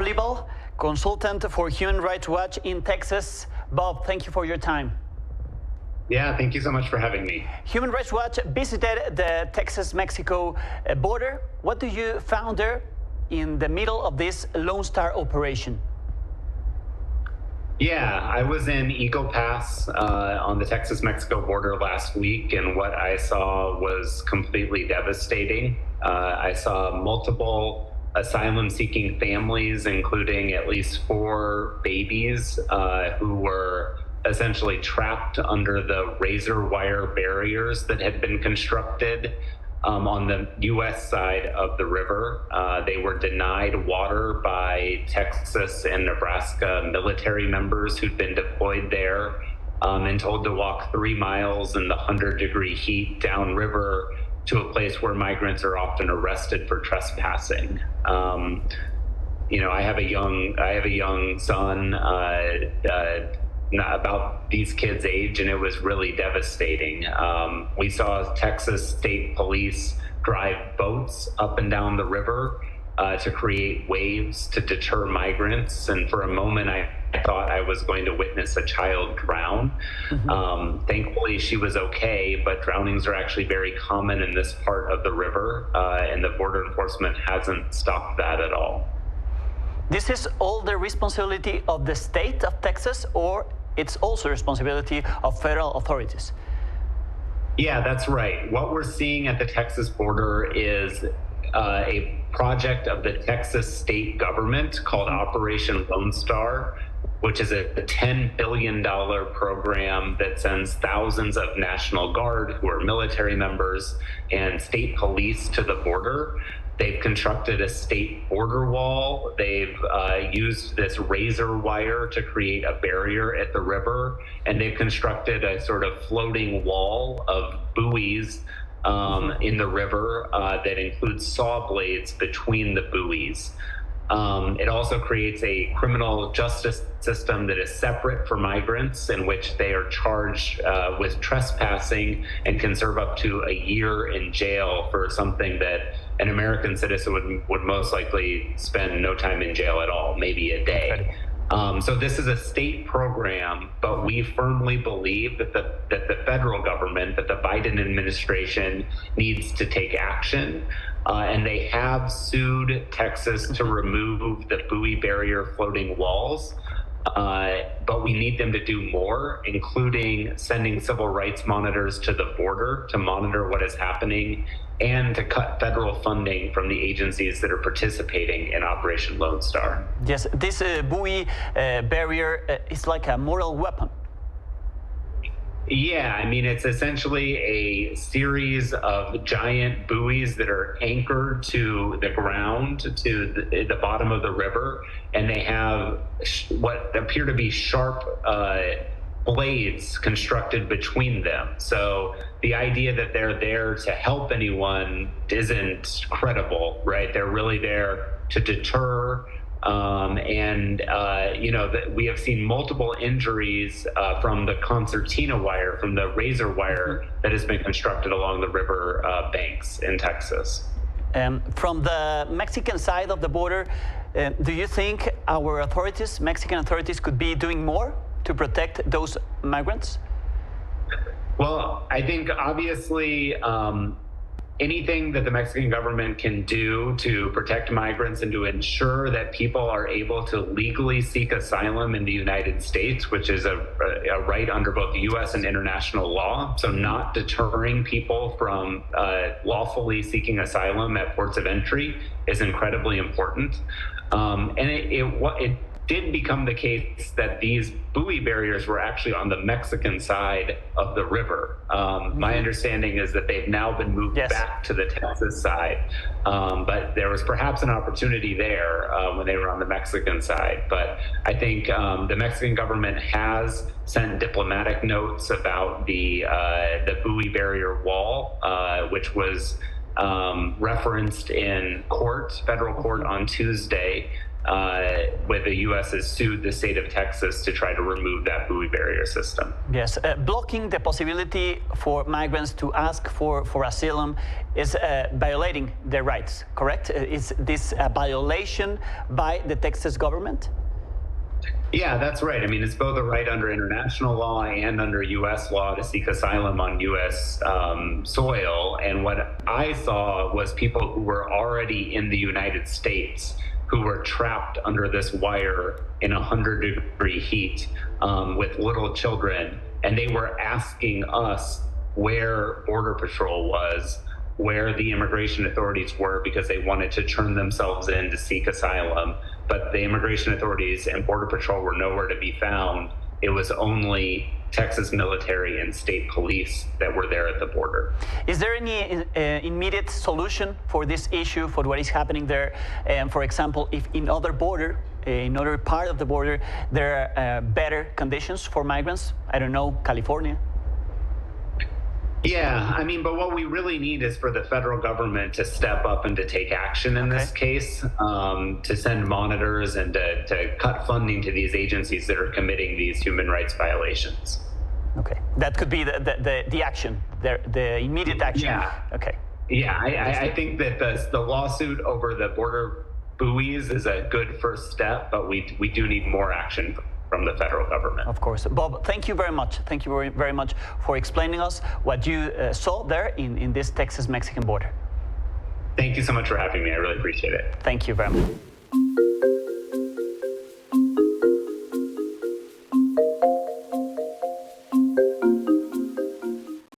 Libal, consultant for Human Rights Watch in Texas. Bob, thank you for your time. Yeah, thank you so much for having me. Human Rights Watch visited the Texas-Mexico border. What do you found there in the middle of this Lone Star operation? Yeah, I was in Eagle Pass on the Texas-Mexico border last week, and what I saw was completely devastating. I saw multiple asylum-seeking families, including at least 4 babies who were essentially trapped under the razor wire barriers that had been constructed on the U.S. side of the river. They were denied water by Texas and Nebraska military members who'd been deployed there and told to walk 3 miles in the 100-degree heat downriver to a place where migrants are often arrested for trespassing. You know, I have a young son, about these kids' age, and it was really devastating. We saw Texas State Police drive boats up and down the river to create waves to deter migrants, and for a moment I thought I was going to witness a child drown. Thankfully she was okay, but drownings are actually very common in this part of the river, and the border enforcement hasn't stopped that at all. This is all the responsibility of the state of Texas, or it's also responsibility of federal authorities? Yeah, that's right. What we're seeing at the Texas border is a project of the Texas state government called Operation Lone Star, which is a $10 billion program that sends thousands of National Guard, who are military members, and state police to the border. They've constructed a state border wall. They've used this razor wire to create a barrier at the river, and they've constructed a sort of floating wall of buoys in the river that includes saw blades between the buoys. It also creates a criminal justice system that is separate for migrants, in which they are charged with trespassing and can serve up to a year in jail for something that an American citizen would most likely spend no time in jail at all, maybe a day. So this is a state program, but we firmly believe that the federal government, that the Biden administration needs to take action. And they have sued Texas to remove the buoy barrier floating walls. But we need them to do more, including sending civil rights monitors to the border to monitor what is happening, and to cut federal funding from the agencies that are participating in Operation Lone Star. Yes, this buoy barrier is like a moral weapon. Yeah, I mean, it's essentially a series of giant buoys that are anchored to the ground, to the bottom of the river, and they have what appear to be sharp blades constructed between them. So the idea that they're there to help anyone isn't credible, right? They're really there to deter. You know, we have seen multiple injuries from the concertina wire, from the razor wire that has been constructed along the river banks in Texas. From the Mexican side of the border, do you think our authorities, Mexican authorities, could be doing more to protect those migrants? Well, I think obviously anything that the Mexican government can do to protect migrants and to ensure that people are able to legally seek asylum in the United States, which is a right under both the U.S. and international law, so not deterring people from lawfully seeking asylum at ports of entry, is incredibly important. And it did become the case that these buoy barriers were actually on the Mexican side of the river. My understanding is that they've now been moved back to the Texas side. But there was perhaps an opportunity there when they were on the Mexican side. But I think the Mexican government has sent diplomatic notes about the buoy barrier wall, which was referenced in court, federal court, on Tuesday. where the U.S. has sued the state of Texas to try to remove that buoy barrier system. Yes, blocking the possibility for migrants to ask for asylum is violating their rights, correct? Is this a violation by the Texas government? Yeah, that's right. I mean, it's both a right under international law and under U.S. law to seek asylum on U.S. Soil. And what I saw was people who were already in the United States who were trapped under this wire in 100-degree heat with little children. And they were asking us where Border Patrol was, where the immigration authorities were, because they wanted to turn themselves in to seek asylum. But the immigration authorities and Border Patrol were nowhere to be found. It was only Texas military and state police that were there at the border. Is there any immediate solution for this issue, for what is happening there? For example, if in other part of the border, there are better conditions for migrants? I don't know, California? Yeah, I mean, but what we really need is for the federal government to step up and to take action in this case, to send monitors and to cut funding to these agencies that are committing these human rights violations. Okay, that could be the action, the immediate action. Yeah. Okay. Yeah, I think that the lawsuit over the border buoys is a good first step, but we do need more action from the federal government. Of course. Bob, thank you very much. Thank you very, very much for explaining us what you saw there in this Texas-Mexican border. Thank you so much for having me. I really appreciate it. Thank you very much.